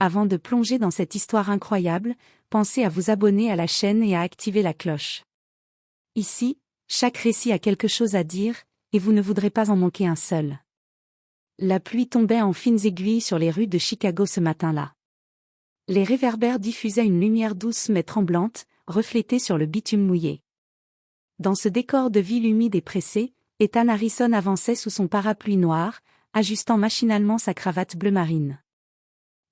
Avant de plonger dans cette histoire incroyable, pensez à vous abonner à la chaîne et à activer la cloche. Ici, chaque récit a quelque chose à dire, et vous ne voudrez pas en manquer un seul. La pluie tombait en fines aiguilles sur les rues de Chicago ce matin-là. Les réverbères diffusaient une lumière douce mais tremblante, reflétée sur le bitume mouillé. Dans ce décor de ville humide et pressée, Ethan Harrison avançait sous son parapluie noir, ajustant machinalement sa cravate bleu marine.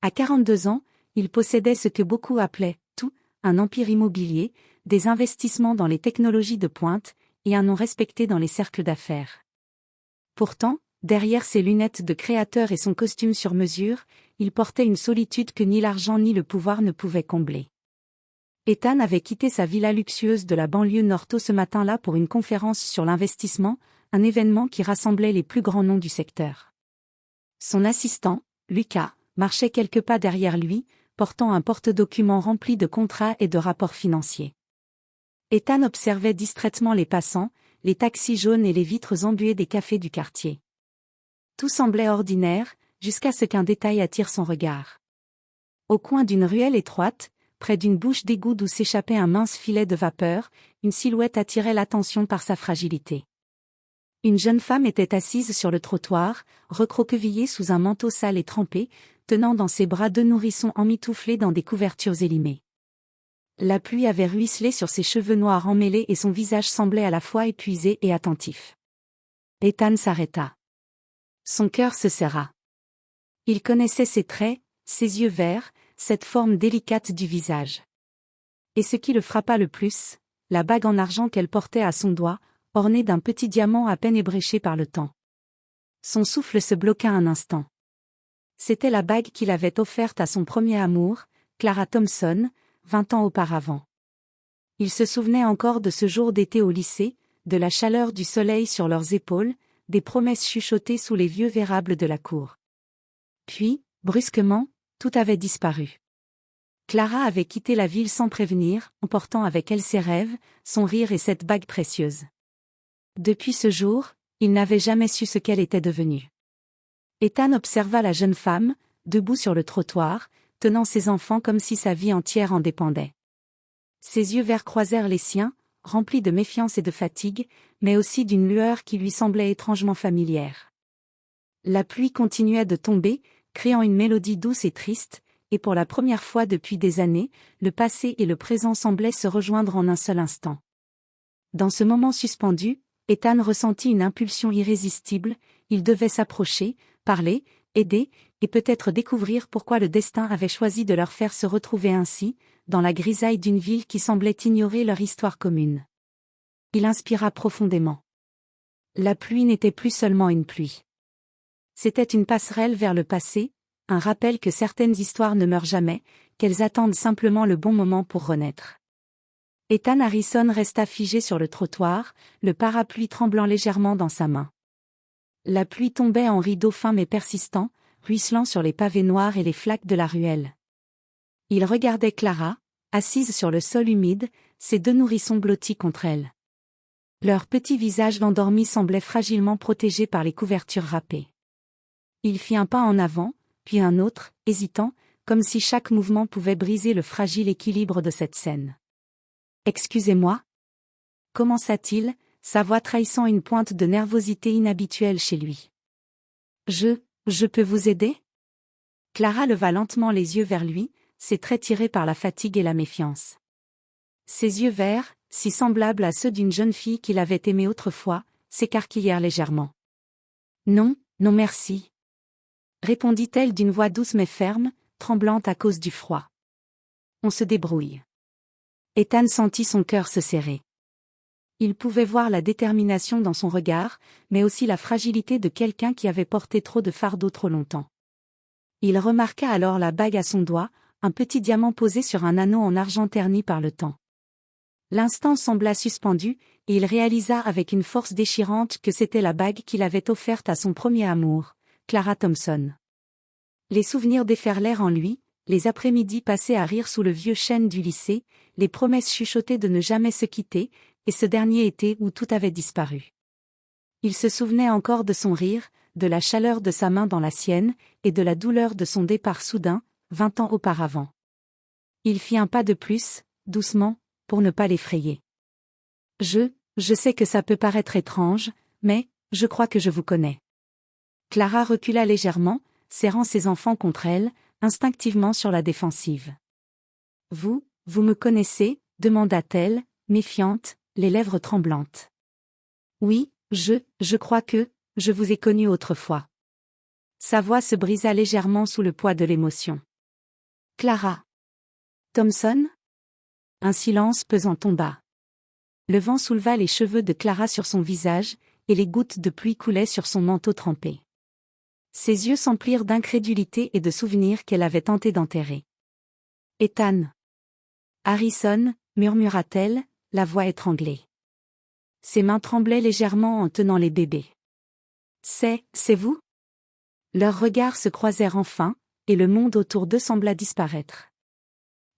À 42 ans, il possédait ce que beaucoup appelaient « tout », un empire immobilier, des investissements dans les technologies de pointe, et un nom respecté dans les cercles d'affaires. Pourtant, derrière ses lunettes de créateur et son costume sur mesure, il portait une solitude que ni l'argent ni le pouvoir ne pouvaient combler. Ethan avait quitté sa villa luxueuse de la banlieue nord tôt ce matin-là pour une conférence sur l'investissement, un événement qui rassemblait les plus grands noms du secteur. Son assistant, Lucas, marchait quelques pas derrière lui, portant un porte-documents rempli de contrats et de rapports financiers. Ethan observait distraitement les passants, les taxis jaunes et les vitres embuées des cafés du quartier. Tout semblait ordinaire, jusqu'à ce qu'un détail attire son regard. Au coin d'une ruelle étroite, près d'une bouche d'égout d'où s'échappait un mince filet de vapeur, une silhouette attirait l'attention par sa fragilité. Une jeune femme était assise sur le trottoir, recroquevillée sous un manteau sale et trempé, tenant dans ses bras deux nourrissons emmitouflés dans des couvertures élimées. La pluie avait ruisselé sur ses cheveux noirs emmêlés et son visage semblait à la fois épuisé et attentif. Ethan s'arrêta. Son cœur se serra. Il connaissait ses traits, ses yeux verts, cette forme délicate du visage. Et ce qui le frappa le plus, la bague en argent qu'elle portait à son doigt, ornée d'un petit diamant à peine ébréché par le temps. Son souffle se bloqua un instant. C'était la bague qu'il avait offerte à son premier amour, Clara Thompson, 20 ans auparavant. Il se souvenait encore de ce jour d'été au lycée, de la chaleur du soleil sur leurs épaules, des promesses chuchotées sous les vieux vérables de la cour. Puis, brusquement, tout avait disparu. Clara avait quitté la ville sans prévenir, emportant avec elle ses rêves, son rire et cette bague précieuse. Depuis ce jour, il n'avait jamais su ce qu'elle était devenue. Ethan observa la jeune femme, debout sur le trottoir, tenant ses enfants comme si sa vie entière en dépendait. Ses yeux verts croisèrent les siens, remplis de méfiance et de fatigue, mais aussi d'une lueur qui lui semblait étrangement familière. La pluie continuait de tomber, créant une mélodie douce et triste, et pour la première fois depuis des années, le passé et le présent semblaient se rejoindre en un seul instant. Dans ce moment suspendu, Ethan ressentit une impulsion irrésistible, il devait s'approcher, parler, aider, et peut-être découvrir pourquoi le destin avait choisi de leur faire se retrouver ainsi, dans la grisaille d'une ville qui semblait ignorer leur histoire commune. Il inspira profondément. La pluie n'était plus seulement une pluie. C'était une passerelle vers le passé, un rappel que certaines histoires ne meurent jamais, qu'elles attendent simplement le bon moment pour renaître. Ethan Harrison resta figé sur le trottoir, le parapluie tremblant légèrement dans sa main. La pluie tombait en rideaux fins mais persistants, ruisselant sur les pavés noirs et les flaques de la ruelle. Il regardait Clara, assise sur le sol humide, ses deux nourrissons blottis contre elle. Leurs petits visages endormis semblaient fragilement protégés par les couvertures râpées. Il fit un pas en avant, puis un autre, hésitant, comme si chaque mouvement pouvait briser le fragile équilibre de cette scène. « Excusez-moi » commença-t-il, sa voix trahissant une pointe de nervosité inhabituelle chez lui. « Je peux vous aider » Clara leva lentement les yeux vers lui, ses traits tirés par la fatigue et la méfiance. Ses yeux verts, si semblables à ceux d'une jeune fille qu'il avait aimée autrefois, s'écarquillèrent légèrement. « Non, non merci. » répondit-elle d'une voix douce mais ferme, tremblante à cause du froid. « On se débrouille. » Ethan sentit son cœur se serrer. Il pouvait voir la détermination dans son regard, mais aussi la fragilité de quelqu'un qui avait porté trop de fardeau trop longtemps. Il remarqua alors la bague à son doigt, un petit diamant posé sur un anneau en argent terni par le temps. L'instant sembla suspendu, et il réalisa avec une force déchirante que c'était la bague qu'il avait offerte à son premier amour, Clara Thompson. Les souvenirs déferlèrent en lui, les après-midi passés à rire sous le vieux chêne du lycée, les promesses chuchotées de ne jamais se quitter, et ce dernier été où tout avait disparu. Il se souvenait encore de son rire, de la chaleur de sa main dans la sienne, et de la douleur de son départ soudain, 20 ans auparavant. Il fit un pas de plus, doucement, pour ne pas l'effrayer. Je sais que ça peut paraître étrange, mais, je crois que je vous connais. Clara recula légèrement, serrant ses enfants contre elle, instinctivement sur la défensive. Vous me connaissez, demanda-t-elle, méfiante, les lèvres tremblantes. Oui, je crois que, je vous ai connu autrefois. Sa voix se brisa légèrement sous le poids de l'émotion. Clara Thompson? Un silence pesant tomba. Le vent souleva les cheveux de Clara sur son visage, et les gouttes de pluie coulaient sur son manteau trempé. Ses yeux s'emplirent d'incrédulité et de souvenirs qu'elle avait tenté d'enterrer. Ethan. Harrison, murmura-t-elle, la voix étranglée. Ses mains tremblaient légèrement en tenant les bébés. C'est vous? Leurs regards se croisèrent enfin, et le monde autour d'eux sembla disparaître.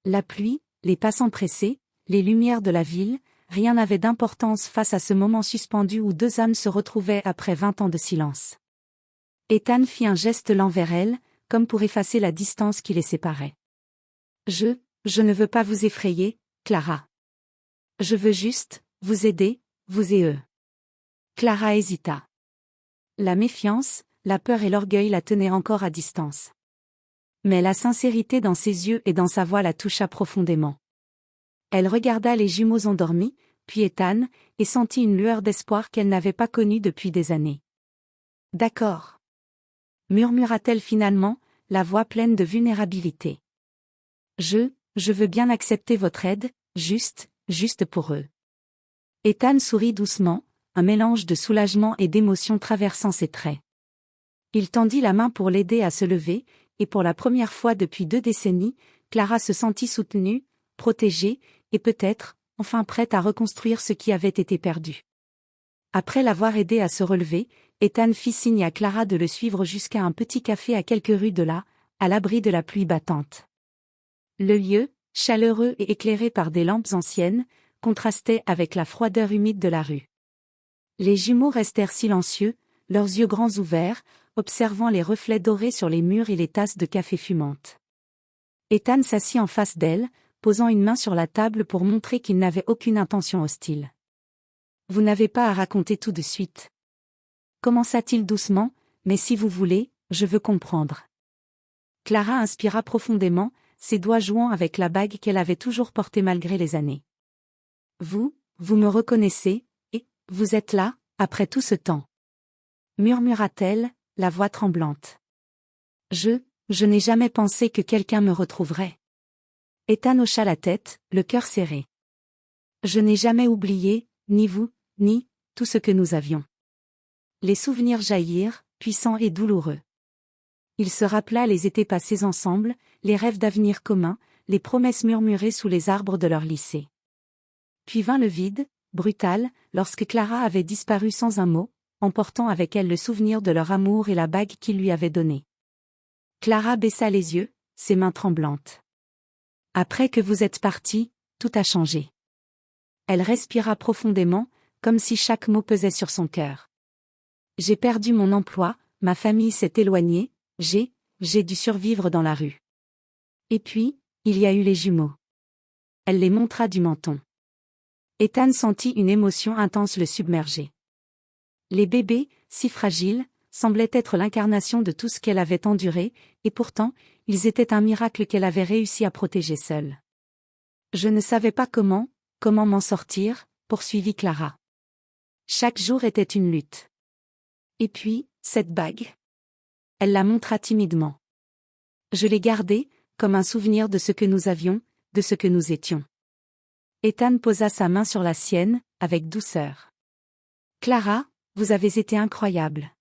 La pluie, les passants pressés, les lumières de la ville, rien n'avait d'importance face à ce moment suspendu où deux âmes se retrouvaient après 20 ans de silence. Ethan fit un geste lent vers elle, comme pour effacer la distance qui les séparait. Je ne veux pas vous effrayer, Clara. Je veux juste, vous aider, vous et eux. Clara hésita. La méfiance, la peur et l'orgueil la tenaient encore à distance. Mais la sincérité dans ses yeux et dans sa voix la toucha profondément. Elle regarda les jumeaux endormis, puis Ethan, et sentit une lueur d'espoir qu'elle n'avait pas connue depuis des années. D'accord. Murmura-t-elle finalement, la voix pleine de vulnérabilité. Je veux bien accepter votre aide, juste pour eux. Ethan sourit doucement, un mélange de soulagement et d'émotion traversant ses traits. Il tendit la main pour l'aider à se lever, et pour la première fois depuis 2 décennies, Clara se sentit soutenue, protégée, et peut-être, enfin prête à reconstruire ce qui avait été perdu. Après l'avoir aidée à se relever, Ethan fit signe à Clara de le suivre jusqu'à un petit café à quelques rues de là, à l'abri de la pluie battante. Le lieu, chaleureux et éclairé par des lampes anciennes, contrastait avec la froideur humide de la rue. Les jumeaux restèrent silencieux, leurs yeux grands ouverts, observant les reflets dorés sur les murs et les tasses de café fumantes. Ethan s'assit en face d'elle, posant une main sur la table pour montrer qu'il n'avait aucune intention hostile. Vous n'avez pas à raconter tout de suite. Commença-t-il doucement, mais si vous voulez, je veux comprendre. Clara inspira profondément, ses doigts jouant avec la bague qu'elle avait toujours portée malgré les années. Vous me reconnaissez, et, vous êtes là, après tout ce temps. Murmura-t-elle, la voix tremblante. Je n'ai jamais pensé que quelqu'un me retrouverait. Ethan hocha la tête, le cœur serré. Je n'ai jamais oublié, ni vous, ni, tout ce que nous avions. Les souvenirs jaillirent, puissants et douloureux. Il se rappela les étés passés ensemble, les rêves d'avenir commun, les promesses murmurées sous les arbres de leur lycée. Puis vint le vide, brutal, lorsque Clara avait disparu sans un mot, emportant avec elle le souvenir de leur amour et la bague qu'il lui avait donnée. Clara baissa les yeux, ses mains tremblantes. Après que vous êtes partis, tout a changé. Elle respira profondément, comme si chaque mot pesait sur son cœur. J'ai perdu mon emploi, ma famille s'est éloignée, j'ai dû survivre dans la rue. Et puis, il y a eu les jumeaux. Elle les montra du menton. Ethan sentit une émotion intense le submerger. Les bébés, si fragiles, semblaient être l'incarnation de tout ce qu'elle avait enduré, et pourtant, ils étaient un miracle qu'elle avait réussi à protéger seule. Je ne savais pas comment m'en sortir, poursuivit Clara. Chaque jour était une lutte. Et puis, cette bague. Elle la montra timidement. Je l'ai gardée, comme un souvenir de ce que nous avions, de ce que nous étions. Ethan posa sa main sur la sienne, avec douceur. Clara, vous avez été incroyable.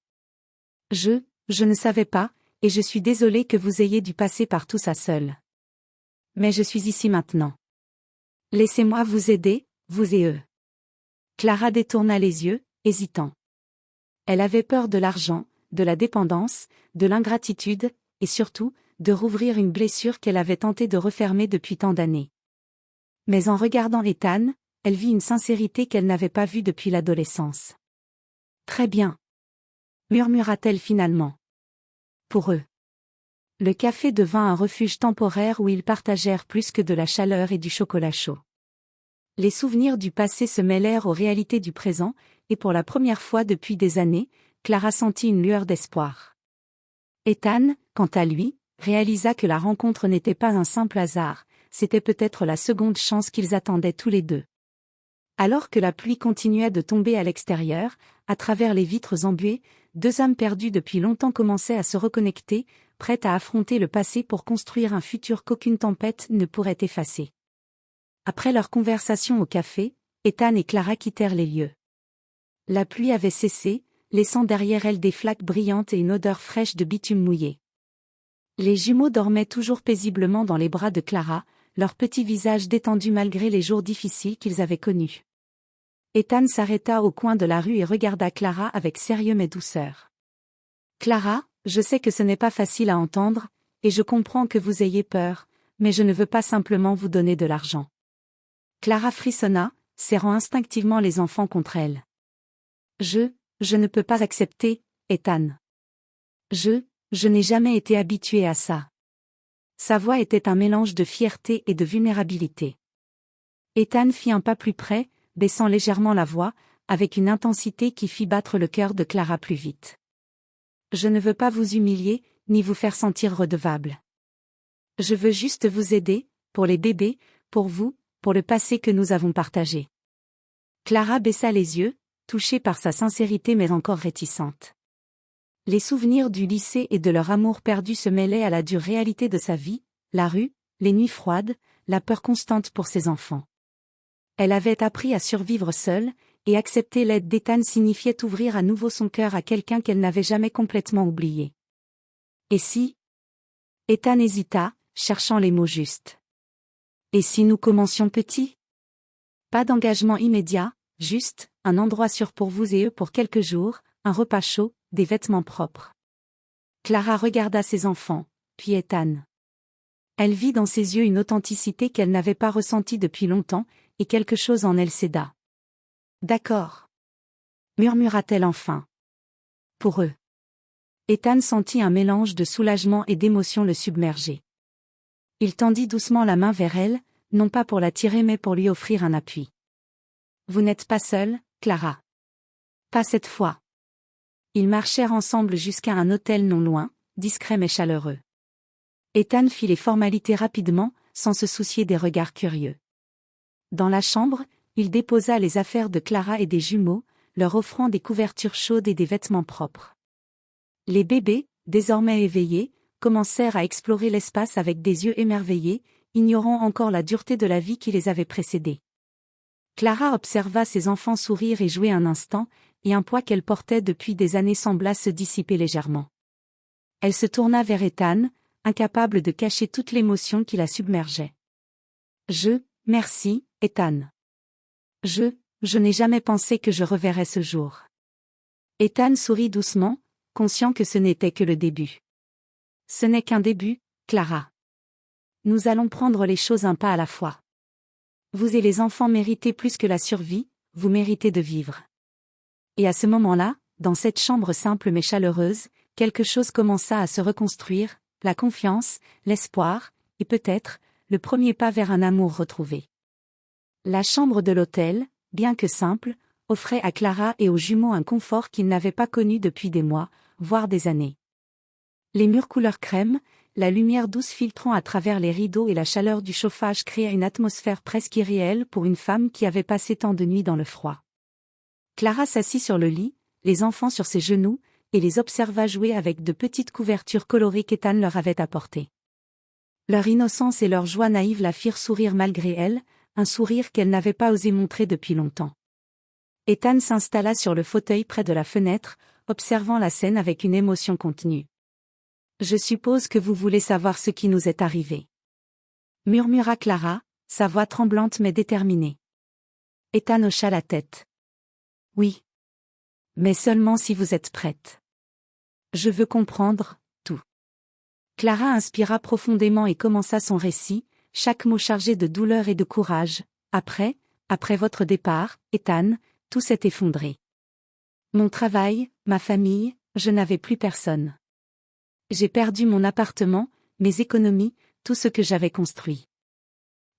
Je ne savais pas, et je suis désolée que vous ayez dû passer par tout ça seule. Mais je suis ici maintenant. Laissez-moi vous aider, vous et eux. Clara détourna les yeux, hésitant. Elle avait peur de l'argent, de la dépendance, de l'ingratitude, et surtout, de rouvrir une blessure qu'elle avait tenté de refermer depuis tant d'années. Mais en regardant Ethan, elle vit une sincérité qu'elle n'avait pas vue depuis l'adolescence. Très bien. Murmura-t-elle finalement. Pour eux. Le café devint un refuge temporaire où ils partagèrent plus que de la chaleur et du chocolat chaud. Les souvenirs du passé se mêlèrent aux réalités du présent, et pour la première fois depuis des années, Clara sentit une lueur d'espoir. Ethan, quant à lui, réalisa que la rencontre n'était pas un simple hasard, c'était peut-être la seconde chance qu'ils attendaient tous les deux. Alors que la pluie continuait de tomber à l'extérieur, à travers les vitres embuées, deux âmes perdues depuis longtemps commençaient à se reconnecter, prêtes à affronter le passé pour construire un futur qu'aucune tempête ne pourrait effacer. Après leur conversation au café, Ethan et Clara quittèrent les lieux. La pluie avait cessé, laissant derrière elle des flaques brillantes et une odeur fraîche de bitume mouillé. Les jumeaux dormaient toujours paisiblement dans les bras de Clara, leurs petits visages détendus malgré les jours difficiles qu'ils avaient connus. Ethan s'arrêta au coin de la rue et regarda Clara avec sérieux mais douceur. « Clara, je sais que ce n'est pas facile à entendre, et je comprends que vous ayez peur, mais je ne veux pas simplement vous donner de l'argent. » Clara frissonna, serrant instinctivement les enfants contre elle. « Je ne peux pas accepter, Ethan. Je n'ai jamais été habituée à ça. » Sa voix était un mélange de fierté et de vulnérabilité. Ethan fit un pas plus près, baissant légèrement la voix, avec une intensité qui fit battre le cœur de Clara plus vite. « Je ne veux pas vous humilier, ni vous faire sentir redevable. Je veux juste vous aider, pour les bébés, pour vous, pour le passé que nous avons partagé. » Clara baissa les yeux, touchée par sa sincérité mais encore réticente. Les souvenirs du lycée et de leur amour perdu se mêlaient à la dure réalité de sa vie, la rue, les nuits froides, la peur constante pour ses enfants. Elle avait appris à survivre seule, et accepter l'aide d'Ethan signifiait ouvrir à nouveau son cœur à quelqu'un qu'elle n'avait jamais complètement oublié. Et si? Ethan hésita, cherchant les mots justes. Et si nous commencions petit? Pas d'engagement immédiat, juste, un endroit sûr pour vous et eux pour quelques jours, un repas chaud, des vêtements propres. Clara regarda ses enfants, puis Ethan. Elle vit dans ses yeux une authenticité qu'elle n'avait pas ressentie depuis longtemps, et quelque chose en elle céda. « D'accord. » murmura-t-elle enfin. Pour eux. Ethan sentit un mélange de soulagement et d'émotion le submerger. Il tendit doucement la main vers elle, non pas pour la tirer mais pour lui offrir un appui. « Vous n'êtes pas seule, Clara. »« Pas cette fois. » Ils marchèrent ensemble jusqu'à un hôtel non loin, discret mais chaleureux. Ethan fit les formalités rapidement, sans se soucier des regards curieux. Dans la chambre, il déposa les affaires de Clara et des jumeaux, leur offrant des couvertures chaudes et des vêtements propres. Les bébés, désormais éveillés, commencèrent à explorer l'espace avec des yeux émerveillés, ignorant encore la dureté de la vie qui les avait précédés. Clara observa ses enfants sourire et jouer un instant, et un poids qu'elle portait depuis des années sembla se dissiper légèrement. Elle se tourna vers Ethan, incapable de cacher toute l'émotion qui la submergeait. « Merci, Ethan. Je n'ai jamais pensé que je reverrais ce jour. » Ethan sourit doucement, conscient que ce n'était que le début. « Ce n'est qu'un début, Clara. Nous allons prendre les choses un pas à la fois. Vous et les enfants méritez plus que la survie, vous méritez de vivre. » Et à ce moment-là, dans cette chambre simple mais chaleureuse, quelque chose commença à se reconstruire, la confiance, l'espoir, et peut-être, le premier pas vers un amour retrouvé. La chambre de l'hôtel, bien que simple, offrait à Clara et aux jumeaux un confort qu'ils n'avaient pas connu depuis des mois, voire des années. Les murs couleur crème, la lumière douce filtrant à travers les rideaux et la chaleur du chauffage créaient une atmosphère presque irréelle pour une femme qui avait passé tant de nuits dans le froid. Clara s'assit sur le lit, les enfants sur ses genoux, et les observa jouer avec de petites couvertures colorées qu'Ethan leur avait apportées. Leur innocence et leur joie naïve la firent sourire malgré elle, un sourire qu'elle n'avait pas osé montrer depuis longtemps. Ethan s'installa sur le fauteuil près de la fenêtre, observant la scène avec une émotion contenue. « Je suppose que vous voulez savoir ce qui nous est arrivé. » murmura Clara, sa voix tremblante mais déterminée. Ethan hocha la tête. « Oui. Mais seulement si vous êtes prête. Je veux comprendre, tout. » Clara inspira profondément et commença son récit, chaque mot chargé de douleur et de courage. « Après votre départ, Ethan, tout s'est effondré. Mon travail, ma famille, je n'avais plus personne. J'ai perdu mon appartement, mes économies, tout ce que j'avais construit.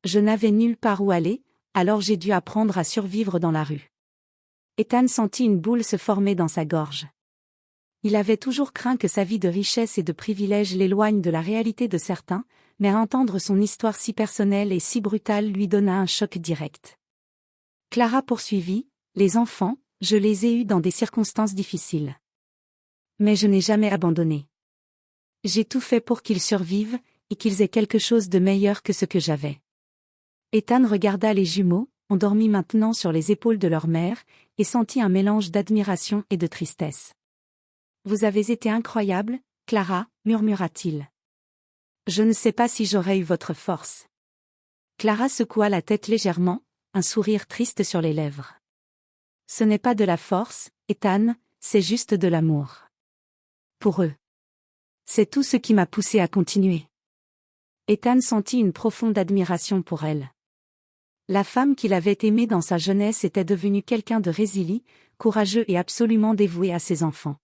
Je n'avais nulle part où aller, alors j'ai dû apprendre à survivre dans la rue. Ethan sentit une boule se former dans sa gorge. Il avait toujours craint que sa vie de richesse et de privilèges l'éloigne de la réalité de certains, mais à entendre son histoire si personnelle et si brutale lui donna un choc direct. Clara poursuivit, « Les enfants, je les ai eus dans des circonstances difficiles. Mais je n'ai jamais abandonné. J'ai tout fait pour qu'ils survivent, et qu'ils aient quelque chose de meilleur que ce que j'avais. » Ethan regarda les jumeaux, endormis maintenant sur les épaules de leur mère, et sentit un mélange d'admiration et de tristesse. « Vous avez été incroyable, Clara, » murmura-t-il. « Je ne sais pas si j'aurais eu votre force. » Clara secoua la tête légèrement, un sourire triste sur les lèvres. « Ce n'est pas de la force, Ethan, c'est juste de l'amour. Pour eux. C'est tout ce qui m'a poussé à continuer. » Ethan sentit une profonde admiration pour elle. La femme qu'il avait aimée dans sa jeunesse était devenue quelqu'un de résilient, courageux et absolument dévoué à ses enfants.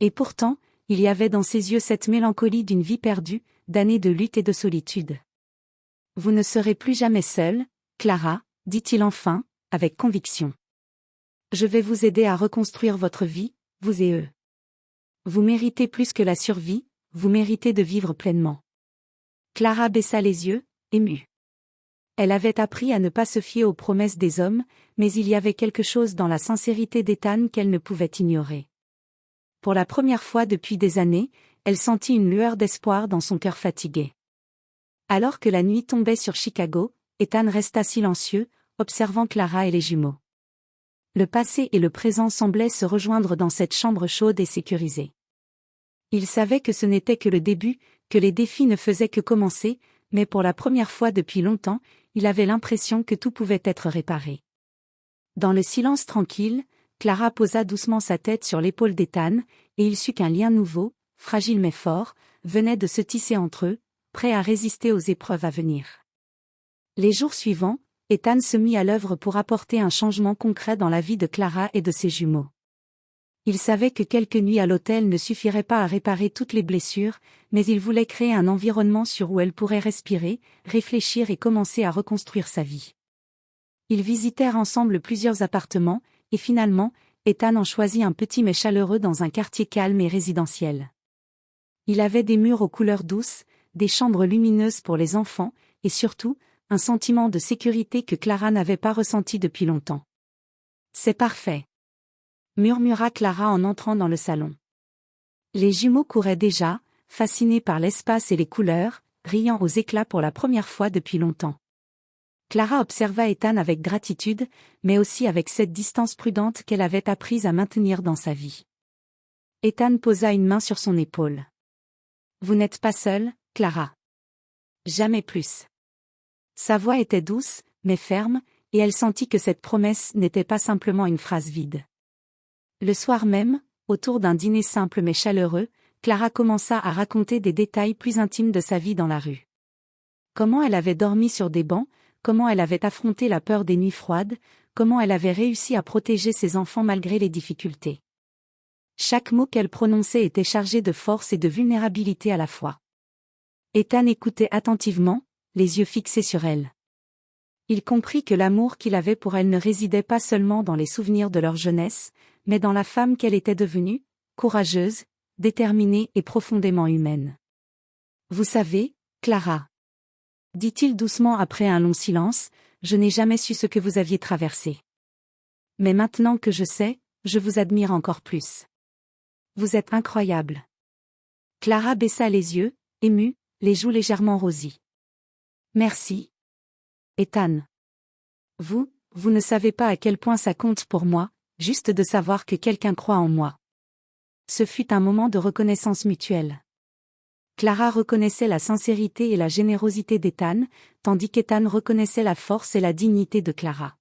Et pourtant, il y avait dans ses yeux cette mélancolie d'une vie perdue, d'années de lutte et de solitude. « Vous ne serez plus jamais seule, Clara, » dit-il enfin, avec conviction. « Je vais vous aider à reconstruire votre vie, vous et eux. Vous méritez plus que la survie, vous méritez de vivre pleinement. » Clara baissa les yeux, émue. Elle avait appris à ne pas se fier aux promesses des hommes, mais il y avait quelque chose dans la sincérité d'Ethan qu'elle ne pouvait ignorer. Pour la première fois depuis des années, elle sentit une lueur d'espoir dans son cœur fatigué. Alors que la nuit tombait sur Chicago, Ethan resta silencieux, observant Clara et les jumeaux. Le passé et le présent semblaient se rejoindre dans cette chambre chaude et sécurisée. Il savait que ce n'était que le début, que les défis ne faisaient que commencer, mais pour la première fois depuis longtemps, il avait l'impression que tout pouvait être réparé. Dans le silence tranquille, Clara posa doucement sa tête sur l'épaule d'Ethan, et il sut qu'un lien nouveau, fragile mais fort, venait de se tisser entre eux, prêt à résister aux épreuves à venir. Les jours suivants, Ethan se mit à l'œuvre pour apporter un changement concret dans la vie de Clara et de ses jumeaux. Il savait que quelques nuits à l'hôtel ne suffiraient pas à réparer toutes les blessures, mais il voulait créer un environnement sûr où elle pourrait respirer, réfléchir et commencer à reconstruire sa vie. Ils visitèrent ensemble plusieurs appartements, et finalement, Ethan en choisit un petit mais chaleureux dans un quartier calme et résidentiel. Il avait des murs aux couleurs douces, des chambres lumineuses pour les enfants, et surtout, un sentiment de sécurité que Clara n'avait pas ressenti depuis longtemps. « C'est parfait », murmura Clara en entrant dans le salon. Les jumeaux couraient déjà, fascinés par l'espace et les couleurs, riant aux éclats pour la première fois depuis longtemps. Clara observa Ethan avec gratitude, mais aussi avec cette distance prudente qu'elle avait apprise à maintenir dans sa vie. Ethan posa une main sur son épaule. « Vous n'êtes pas seule, Clara. Jamais plus. » Sa voix était douce, mais ferme, et elle sentit que cette promesse n'était pas simplement une phrase vide. Le soir même, autour d'un dîner simple mais chaleureux, Clara commença à raconter des détails plus intimes de sa vie dans la rue. Comment elle avait dormi sur des bancs, comment elle avait affronté la peur des nuits froides, comment elle avait réussi à protéger ses enfants malgré les difficultés. Chaque mot qu'elle prononçait était chargé de force et de vulnérabilité à la fois. Ethan écoutait attentivement, les yeux fixés sur elle. Il comprit que l'amour qu'il avait pour elle ne résidait pas seulement dans les souvenirs de leur jeunesse, mais dans la femme qu'elle était devenue, courageuse, déterminée et profondément humaine. « Vous savez, Clara, » dit-il doucement après un long silence, « je n'ai jamais su ce que vous aviez traversé. Mais maintenant que je sais, je vous admire encore plus. Vous êtes incroyable. » Clara baissa les yeux, émue, les joues légèrement rosies. « Merci. Ethan. Vous ne savez pas à quel point ça compte pour moi, juste de savoir que quelqu'un croit en moi. » Ce fut un moment de reconnaissance mutuelle. Clara reconnaissait la sincérité et la générosité d'Ethan, tandis qu'Ethan reconnaissait la force et la dignité de Clara.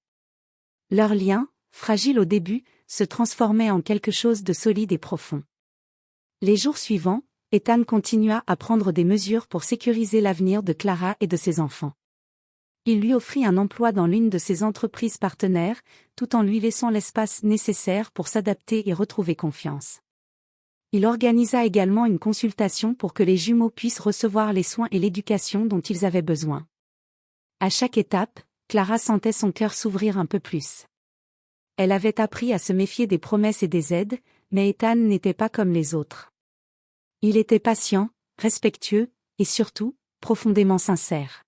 Leur lien, fragile au début, se transformait en quelque chose de solide et profond. Les jours suivants, Ethan continua à prendre des mesures pour sécuriser l'avenir de Clara et de ses enfants. Il lui offrit un emploi dans l'une de ses entreprises partenaires, tout en lui laissant l'espace nécessaire pour s'adapter et retrouver confiance. Il organisa également une consultation pour que les jumeaux puissent recevoir les soins et l'éducation dont ils avaient besoin. À chaque étape, Clara sentait son cœur s'ouvrir un peu plus. Elle avait appris à se méfier des promesses et des aides, mais Ethan n'était pas comme les autres. Il était patient, respectueux, et surtout, profondément sincère.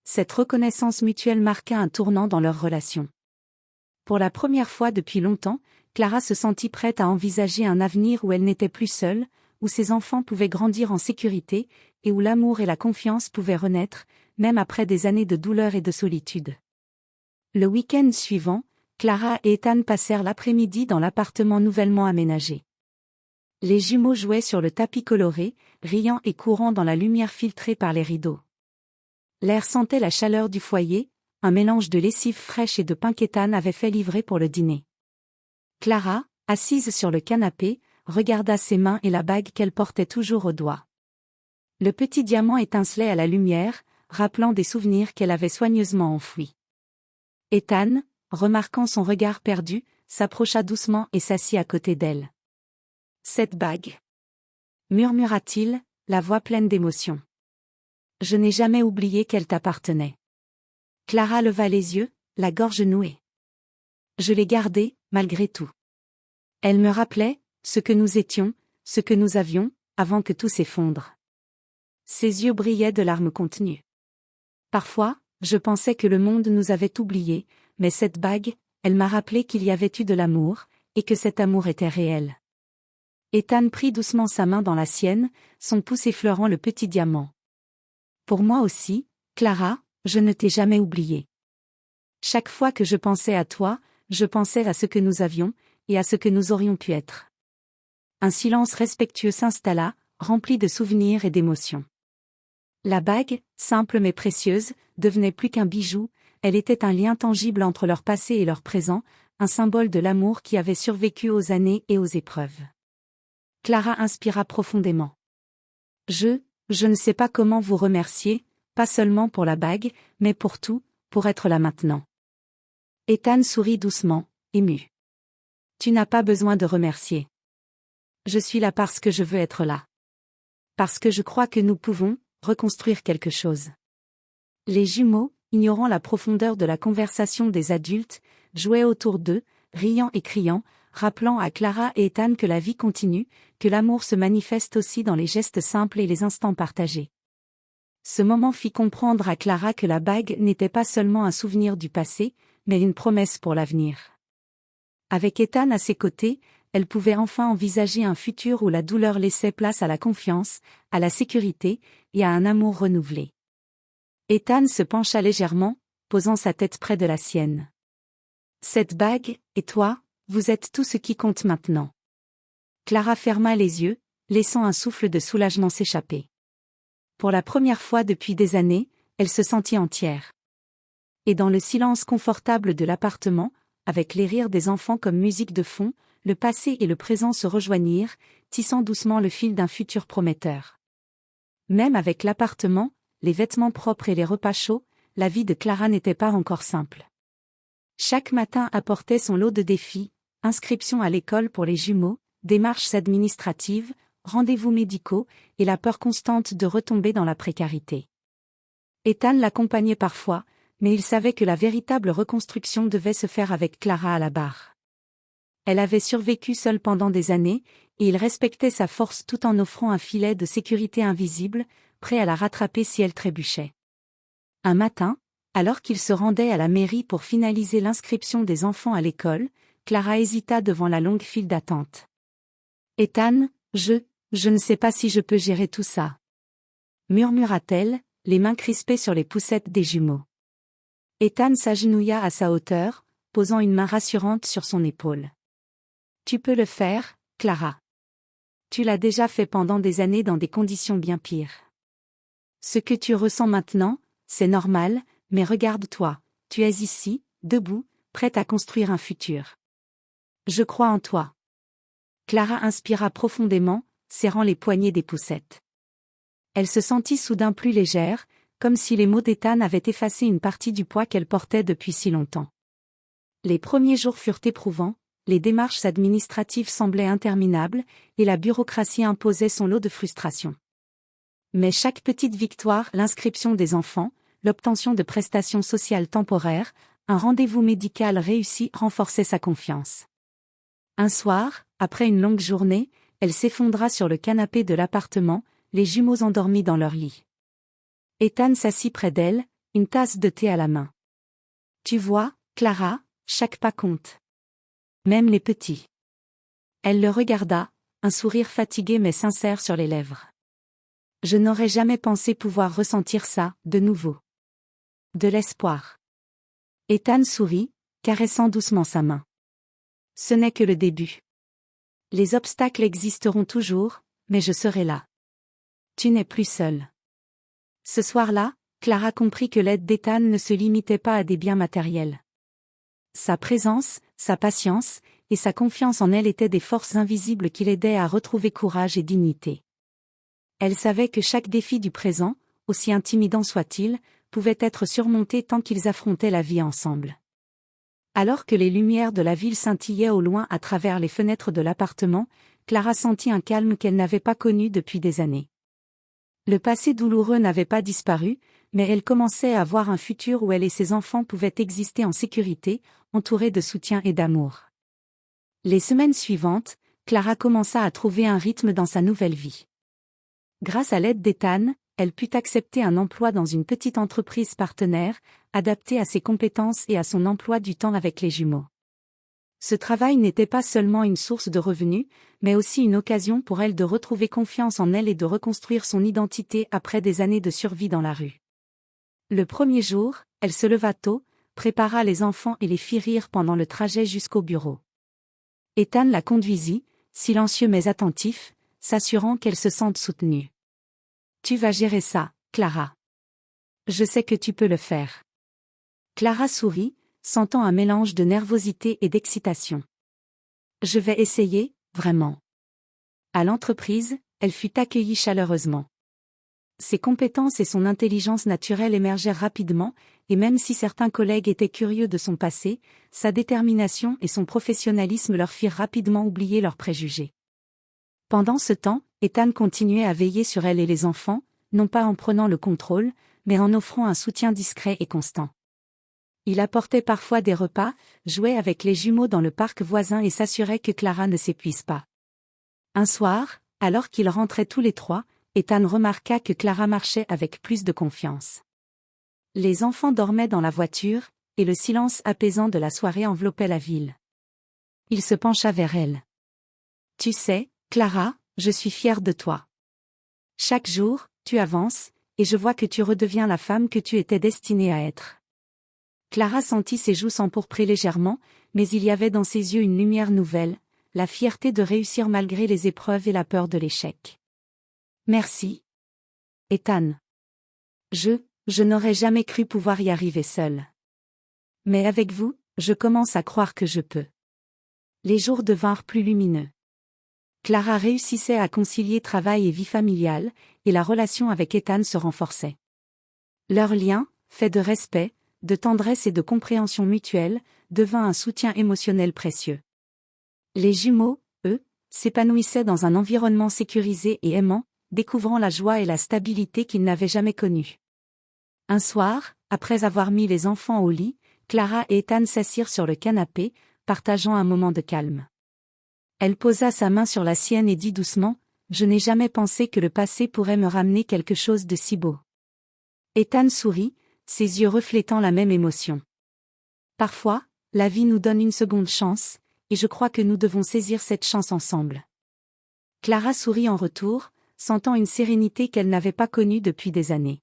Cette reconnaissance mutuelle marqua un tournant dans leur relation. Pour la première fois depuis longtemps, Clara se sentit prête à envisager un avenir où elle n'était plus seule, où ses enfants pouvaient grandir en sécurité, et où l'amour et la confiance pouvaient renaître, même après des années de douleur et de solitude. Le week-end suivant, Clara et Ethan passèrent l'après-midi dans l'appartement nouvellement aménagé. Les jumeaux jouaient sur le tapis coloré, riant et courant dans la lumière filtrée par les rideaux. L'air sentait la chaleur du foyer, un mélange de lessive fraîche et de pain qu'Ethan avait fait livrer pour le dîner. Clara, assise sur le canapé, regarda ses mains et la bague qu'elle portait toujours au doigt. Le petit diamant étincelait à la lumière, rappelant des souvenirs qu'elle avait soigneusement enfouis. Ethan, remarquant son regard perdu, s'approcha doucement et s'assit à côté d'elle. « Cette bague » murmura-t-il, la voix pleine d'émotion. « Je n'ai jamais oublié qu'elle t'appartenait. » Clara leva les yeux, la gorge nouée. « Je l'ai gardée, malgré tout. Elle me rappelait ce que nous étions, ce que nous avions, avant que tout s'effondre. » Ses yeux brillaient de larmes contenues. « Parfois, je pensais que le monde nous avait oubliés, mais cette bague, elle m'a rappelé qu'il y avait eu de l'amour, et que cet amour était réel. » Ethan prit doucement sa main dans la sienne, son pouce effleurant le petit diamant. « Pour moi aussi, Clara, je ne t'ai jamais oubliée. Chaque fois que je pensais à toi, je pensais à ce que nous avions, et à ce que nous aurions pu être. » Un silence respectueux s'installa, rempli de souvenirs et d'émotions. La bague, simple mais précieuse, devenait plus qu'un bijou, elle était un lien tangible entre leur passé et leur présent, un symbole de l'amour qui avait survécu aux années et aux épreuves. Clara inspira profondément. « Je ne sais pas comment vous remercier, pas seulement pour la bague, mais pour tout, pour être là maintenant. » Ethan sourit doucement, ému. « Tu n'as pas besoin de remercier. Je suis là parce que je veux être là. Parce que je crois que nous pouvons reconstruire quelque chose. » Les jumeaux, ignorant la profondeur de la conversation des adultes, jouaient autour d'eux, riant et criant, rappelant à Clara et Ethan que la vie continue, que l'amour se manifeste aussi dans les gestes simples et les instants partagés. Ce moment fit comprendre à Clara que la bague n'était pas seulement un souvenir du passé, mais une promesse pour l'avenir. Avec Ethan à ses côtés, elle pouvait enfin envisager un futur où la douleur laissait place à la confiance, à la sécurité, et à un amour renouvelé. Ethan se pencha légèrement, posant sa tête près de la sienne. « Cette bague, et toi, vous êtes tout ce qui compte maintenant. » Clara ferma les yeux, laissant un souffle de soulagement s'échapper. Pour la première fois depuis des années, elle se sentit entière. Et dans le silence confortable de l'appartement, avec les rires des enfants comme musique de fond, le passé et le présent se rejoignirent, tissant doucement le fil d'un futur prometteur. Même avec l'appartement, les vêtements propres et les repas chauds, la vie de Clara n'était pas encore simple. Chaque matin apportait son lot de défis, inscription à l'école pour les jumeaux, démarches administratives, rendez-vous médicaux, et la peur constante de retomber dans la précarité. Ethan l'accompagnait parfois, mais il savait que la véritable reconstruction devait se faire avec Clara à la barre. Elle avait survécu seule pendant des années, et il respectait sa force tout en offrant un filet de sécurité invisible, prêt à la rattraper si elle trébuchait. Un matin, alors qu'il se rendait à la mairie pour finaliser l'inscription des enfants à l'école, Clara hésita devant la longue file d'attente. « Ethan, je ne sais pas si je peux gérer tout ça. » murmura-t-elle, les mains crispées sur les poussettes des jumeaux. Ethan s'agenouilla à sa hauteur, posant une main rassurante sur son épaule. « Tu peux le faire, Clara. Tu l'as déjà fait pendant des années dans des conditions bien pires. Ce que tu ressens maintenant, c'est normal, mais regarde-toi, tu es ici, debout, prête à construire un futur. Je crois en toi. » Clara inspira profondément, serrant les poignets des poussettes. Elle se sentit soudain plus légère, comme si les mots d'Ethan avaient effacé une partie du poids qu'elle portait depuis si longtemps. Les premiers jours furent éprouvants, les démarches administratives semblaient interminables, et la bureaucratie imposait son lot de frustration. Mais chaque petite victoire, l'inscription des enfants, l'obtention de prestations sociales temporaires, un rendez-vous médical réussi renforçait sa confiance. Un soir, après une longue journée, elle s'effondra sur le canapé de l'appartement, les jumeaux endormis dans leur lit. Ethan s'assit près d'elle, une tasse de thé à la main. « Tu vois, Clara, chaque pas compte. Même les petits. » Elle le regarda, un sourire fatigué mais sincère sur les lèvres. « Je n'aurais jamais pensé pouvoir ressentir ça, de nouveau. » De l'espoir. Ethan sourit, caressant doucement sa main. « Ce n'est que le début. Les obstacles existeront toujours, mais je serai là. Tu n'es plus seule. » Ce soir-là, Clara comprit que l'aide d'Ethan ne se limitait pas à des biens matériels. Sa présence, sa patience, et sa confiance en elle étaient des forces invisibles qui l'aidaient à retrouver courage et dignité. Elle savait que chaque défi du présent, aussi intimidant soit-il, pouvait être surmonté tant qu'ils affrontaient la vie ensemble. Alors que les lumières de la ville scintillaient au loin à travers les fenêtres de l'appartement, Clara sentit un calme qu'elle n'avait pas connu depuis des années. Le passé douloureux n'avait pas disparu, mais elle commençait à voir un futur où elle et ses enfants pouvaient exister en sécurité, entourés de soutien et d'amour. Les semaines suivantes, Clara commença à trouver un rythme dans sa nouvelle vie. Grâce à l'aide d'Ethan, elle put accepter un emploi dans une petite entreprise partenaire, adaptée à ses compétences et à son emploi du temps avec les jumeaux. Ce travail n'était pas seulement une source de revenus, mais aussi une occasion pour elle de retrouver confiance en elle et de reconstruire son identité après des années de survie dans la rue. Le premier jour, elle se leva tôt, prépara les enfants et les fit rire pendant le trajet jusqu'au bureau. Ethan la conduisit, silencieux mais attentif, s'assurant qu'elle se sente soutenue. « Tu vas gérer ça, Clara. Je sais que tu peux le faire. » Clara sourit, sentant un mélange de nervosité et d'excitation. « Je vais essayer, vraiment. » À l'entreprise, elle fut accueillie chaleureusement. Ses compétences et son intelligence naturelle émergèrent rapidement, et même si certains collègues étaient curieux de son passé, sa détermination et son professionnalisme leur firent rapidement oublier leurs préjugés. Pendant ce temps, Ethan continuait à veiller sur elle et les enfants, non pas en prenant le contrôle, mais en offrant un soutien discret et constant. Il apportait parfois des repas, jouait avec les jumeaux dans le parc voisin et s'assurait que Clara ne s'épuise pas. Un soir, alors qu'ils rentraient tous les trois, Ethan remarqua que Clara marchait avec plus de confiance. Les enfants dormaient dans la voiture, et le silence apaisant de la soirée enveloppait la ville. Il se pencha vers elle. « Tu sais, Clara, je suis fière de toi. Chaque jour, tu avances, et je vois que tu redeviens la femme que tu étais destinée à être. » Clara sentit ses joues s'empourprer légèrement, mais il y avait dans ses yeux une lumière nouvelle, la fierté de réussir malgré les épreuves et la peur de l'échec. « Merci. Ethan. Je n'aurais jamais cru pouvoir y arriver seule. Mais avec vous, je commence à croire que je peux. » Les jours devinrent plus lumineux. Clara réussissait à concilier travail et vie familiale, et la relation avec Ethan se renforçait. Leur lien, fait de respect, de tendresse et de compréhension mutuelle, devint un soutien émotionnel précieux. Les jumeaux, eux, s'épanouissaient dans un environnement sécurisé et aimant, découvrant la joie et la stabilité qu'ils n'avaient jamais connues. Un soir, après avoir mis les enfants au lit, Clara et Ethan s'assirent sur le canapé, partageant un moment de calme. Elle posa sa main sur la sienne et dit doucement, « Je n'ai jamais pensé que le passé pourrait me ramener quelque chose de si beau. » Ethan sourit, ses yeux reflétant la même émotion. « Parfois, la vie nous donne une seconde chance, et je crois que nous devons saisir cette chance ensemble. » Clara sourit en retour, sentant une sérénité qu'elle n'avait pas connue depuis des années.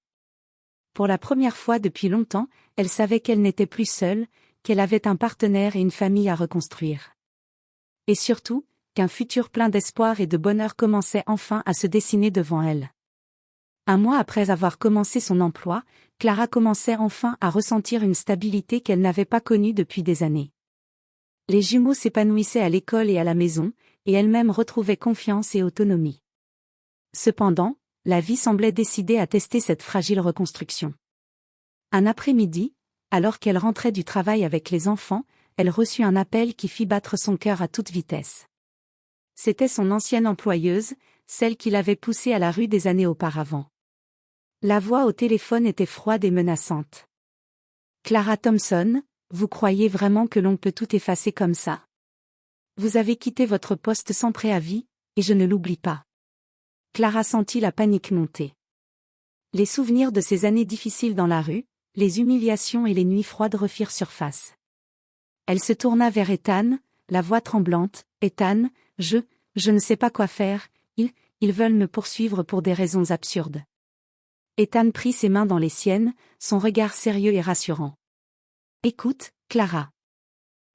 Pour la première fois depuis longtemps, elle savait qu'elle n'était plus seule, qu'elle avait un partenaire et une famille à reconstruire. Et surtout, qu'un futur plein d'espoir et de bonheur commençait enfin à se dessiner devant elle. Un mois après avoir commencé son emploi, Clara commençait enfin à ressentir une stabilité qu'elle n'avait pas connue depuis des années. Les jumeaux s'épanouissaient à l'école et à la maison, et elle-même retrouvait confiance et autonomie. Cependant, la vie semblait décidée à tester cette fragile reconstruction. Un après-midi, alors qu'elle rentrait du travail avec les enfants, elle reçut un appel qui fit battre son cœur à toute vitesse. C'était son ancienne employeuse, celle qui l'avait poussée à la rue des années auparavant. La voix au téléphone était froide et menaçante. « Clara Thompson, vous croyez vraiment que l'on peut tout effacer comme ça? Vous avez quitté votre poste sans préavis, et je ne l'oublie pas. » Clara sentit la panique monter. Les souvenirs de ces années difficiles dans la rue, les humiliations et les nuits froides refirent surface. Elle se tourna vers Ethan, la voix tremblante. « Ethan, je ne sais pas quoi faire, ils veulent me poursuivre pour des raisons absurdes. » Ethan prit ses mains dans les siennes, son regard sérieux et rassurant. « Écoute, Clara.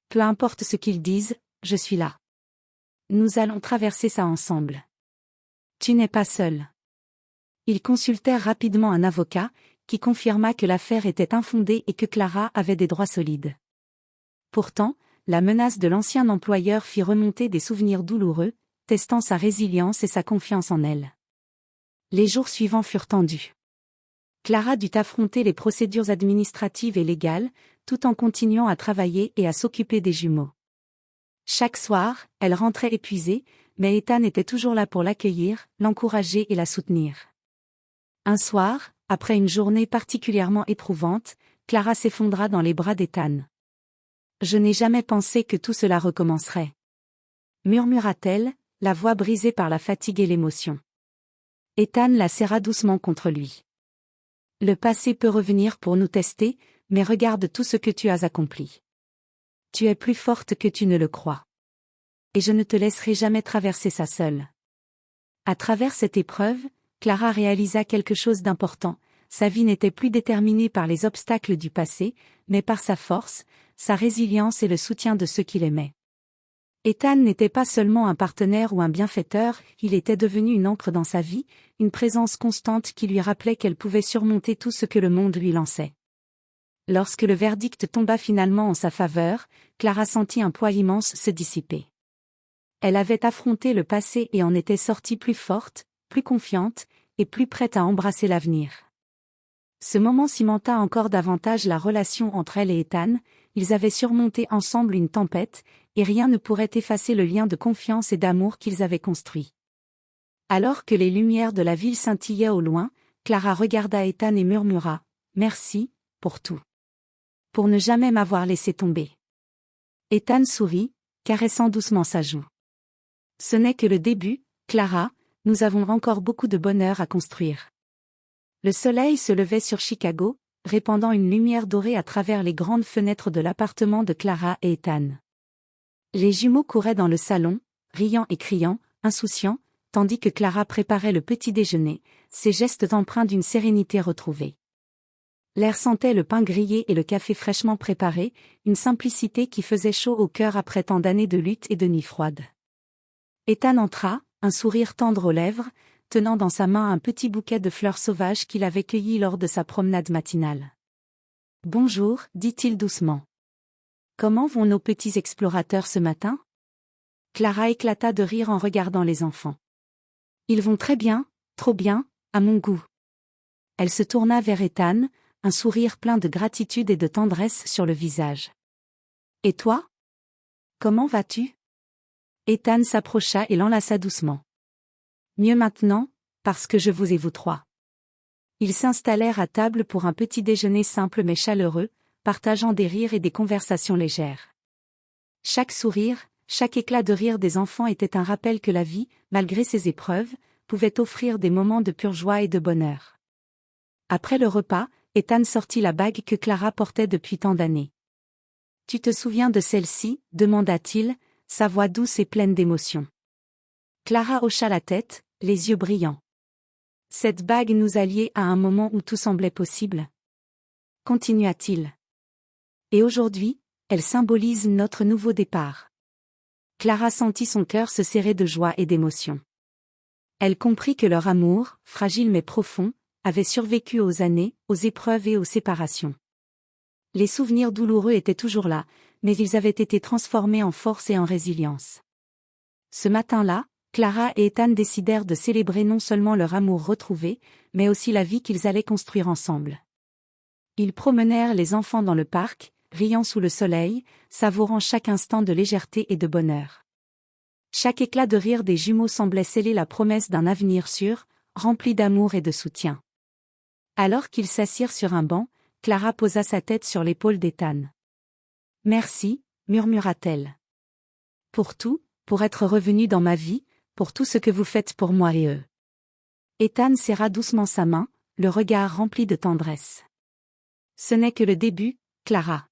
Peu importe ce qu'ils disent, je suis là. Nous allons traverser ça ensemble. Tu n'es pas seule. » Ils consultèrent rapidement un avocat, qui confirma que l'affaire était infondée et que Clara avait des droits solides. Pourtant, la menace de l'ancien employeur fit remonter des souvenirs douloureux, testant sa résilience et sa confiance en elle. Les jours suivants furent tendus. Clara dut affronter les procédures administratives et légales, tout en continuant à travailler et à s'occuper des jumeaux. Chaque soir, elle rentrait épuisée, mais Ethan était toujours là pour l'accueillir, l'encourager et la soutenir. Un soir, après une journée particulièrement éprouvante, Clara s'effondra dans les bras d'Ethan. « Je n'ai jamais pensé que tout cela recommencerait. » murmura-t-elle, la voix brisée par la fatigue et l'émotion. Ethan la serra doucement contre lui. « Le passé peut revenir pour nous tester, mais regarde tout ce que tu as accompli. Tu es plus forte que tu ne le crois. Et je ne te laisserai jamais traverser ça seule. » À travers cette épreuve, Clara réalisa quelque chose d'important. Sa vie n'était plus déterminée par les obstacles du passé, mais par sa force, sa résilience et le soutien de ceux qui l'aimaient. Ethan n'était pas seulement un partenaire ou un bienfaiteur, il était devenu une ancre dans sa vie, une présence constante qui lui rappelait qu'elle pouvait surmonter tout ce que le monde lui lançait. Lorsque le verdict tomba finalement en sa faveur, Clara sentit un poids immense se dissiper. Elle avait affronté le passé et en était sortie plus forte, plus confiante, et plus prête à embrasser l'avenir. Ce moment cimenta encore davantage la relation entre elle et Ethan, ils avaient surmonté ensemble une tempête, et rien ne pourrait effacer le lien de confiance et d'amour qu'ils avaient construit. Alors que les lumières de la ville scintillaient au loin, Clara regarda Ethan et murmura « Merci, pour tout. Pour ne jamais m'avoir laissé tomber. » Ethan sourit, caressant doucement sa joue. « Ce n'est que le début, Clara, nous avons encore beaucoup de bonheur à construire. » Le soleil se levait sur Chicago, répandant une lumière dorée à travers les grandes fenêtres de l'appartement de Clara et Ethan. Les jumeaux couraient dans le salon, riant et criant, insouciants, tandis que Clara préparait le petit déjeuner, ses gestes empreints d'une sérénité retrouvée. L'air sentait le pain grillé et le café fraîchement préparé, une simplicité qui faisait chaud au cœur après tant d'années de lutte et de nuits froides. Ethan entra, un sourire tendre aux lèvres, tenant dans sa main un petit bouquet de fleurs sauvages qu'il avait cueilli lors de sa promenade matinale. « Bonjour, dit-il doucement. Comment vont nos petits explorateurs ce matin ?» Clara éclata de rire en regardant les enfants. « Ils vont très bien, trop bien, à mon goût. » Elle se tourna vers Ethan, un sourire plein de gratitude et de tendresse sur le visage. « Et toi? Comment vas-tu ?» Ethan s'approcha et l'enlaça doucement. « Mieux maintenant, parce que je vous ai vous trois. » Ils s'installèrent à table pour un petit déjeuner simple mais chaleureux, partageant des rires et des conversations légères. Chaque sourire, chaque éclat de rire des enfants était un rappel que la vie, malgré ses épreuves, pouvait offrir des moments de pure joie et de bonheur. Après le repas, Ethan sortit la bague que Clara portait depuis tant d'années. « Tu te souviens de celle-ci » demanda-t-il, sa voix douce et pleine d'émotion. Clara hocha la tête, les yeux brillants. « Cette bague nous a liés à un moment où tout semblait possible. » Continua-t-il. « Et aujourd'hui, elle symbolise notre nouveau départ. » Clara sentit son cœur se serrer de joie et d'émotion. Elle comprit que leur amour, fragile mais profond, avait survécu aux années, aux épreuves et aux séparations. Les souvenirs douloureux étaient toujours là, mais ils avaient été transformés en force et en résilience. Ce matin-là, Clara et Ethan décidèrent de célébrer non seulement leur amour retrouvé, mais aussi la vie qu'ils allaient construire ensemble. Ils promenèrent les enfants dans le parc, riant sous le soleil, savourant chaque instant de légèreté et de bonheur. Chaque éclat de rire des jumeaux semblait sceller la promesse d'un avenir sûr, rempli d'amour et de soutien. Alors qu'ils s'assirent sur un banc, Clara posa sa tête sur l'épaule d'Ethan. « Merci, murmura-t-elle. Pour tout, pour être revenu dans ma vie, pour tout ce que vous faites pour moi et eux. » Ethan serra doucement sa main, le regard rempli de tendresse. « Ce n'est que le début, Clara.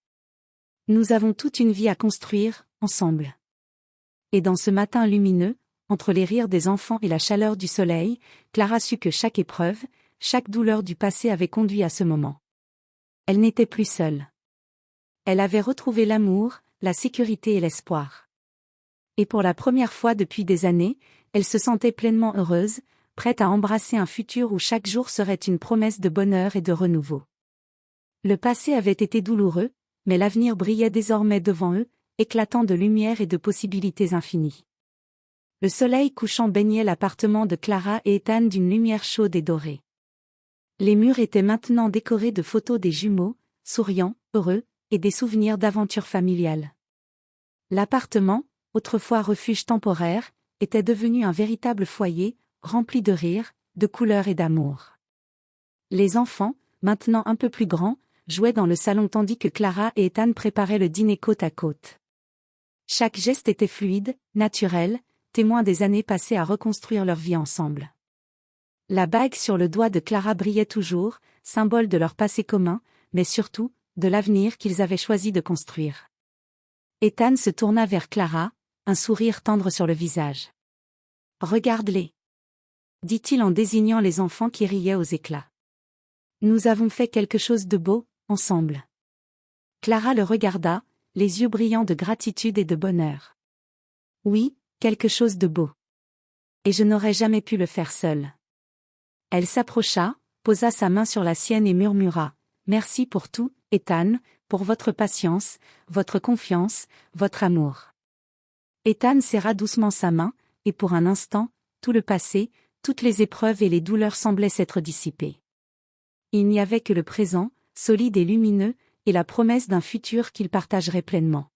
Nous avons toute une vie à construire, ensemble. » Et dans ce matin lumineux, entre les rires des enfants et la chaleur du soleil, Clara sut que chaque épreuve, chaque douleur du passé avait conduit à ce moment. Elle n'était plus seule. Elle avait retrouvé l'amour, la sécurité et l'espoir. Et pour la première fois depuis des années, elle se sentait pleinement heureuse, prête à embrasser un futur où chaque jour serait une promesse de bonheur et de renouveau. Le passé avait été douloureux, mais l'avenir brillait désormais devant eux, éclatant de lumière et de possibilités infinies. Le soleil couchant baignait l'appartement de Clara et Ethan d'une lumière chaude et dorée. Les murs étaient maintenant décorés de photos des jumeaux, souriants, heureux, et des souvenirs d'aventures familiales. L'appartement, autrefois refuge temporaire, était devenu un véritable foyer, rempli de rires, de couleurs et d'amour. Les enfants, maintenant un peu plus grands, jouaient dans le salon tandis que Clara et Ethan préparaient le dîner côte à côte. Chaque geste était fluide, naturel, témoin des années passées à reconstruire leur vie ensemble. La bague sur le doigt de Clara brillait toujours, symbole de leur passé commun, mais surtout, de l'avenir qu'ils avaient choisi de construire. Ethan se tourna vers Clara, un sourire tendre sur le visage. « Regarde-les » dit-il en désignant les enfants qui riaient aux éclats. « Nous avons fait quelque chose de beau, ensemble. » Clara le regarda, les yeux brillants de gratitude et de bonheur. « Oui, quelque chose de beau. Et je n'aurais jamais pu le faire seule. » Elle s'approcha, posa sa main sur la sienne et murmura « Merci pour tout, Ethan, pour votre patience, votre confiance, votre amour. » Ethan serra doucement sa main, et pour un instant, tout le passé, toutes les épreuves et les douleurs semblaient s'être dissipées. Il n'y avait que le présent, solide et lumineux, et la promesse d'un futur qu'ils partageraient pleinement.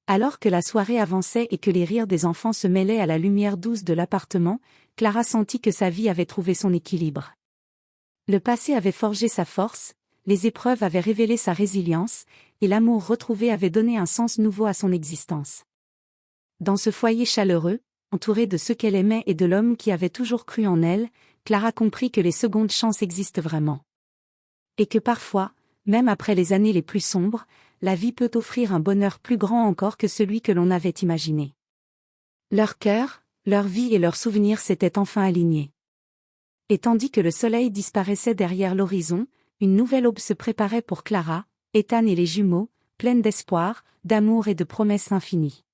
Alors que la soirée avançait et que les rires des enfants se mêlaient à la lumière douce de l'appartement, Clara sentit que sa vie avait trouvé son équilibre. Le passé avait forgé sa force, les épreuves avaient révélé sa résilience, et l'amour retrouvé avait donné un sens nouveau à son existence. Dans ce foyer chaleureux, entourée de ceux qu'elle aimait et de l'homme qui avait toujours cru en elle, Clara comprit que les secondes chances existent vraiment. Et que parfois, même après les années les plus sombres, la vie peut offrir un bonheur plus grand encore que celui que l'on avait imaginé. Leur cœur, leur vie et leurs souvenirs s'étaient enfin alignés. Et tandis que le soleil disparaissait derrière l'horizon, une nouvelle aube se préparait pour Clara, Ethan et les jumeaux, pleine d'espoir, d'amour et de promesses infinies.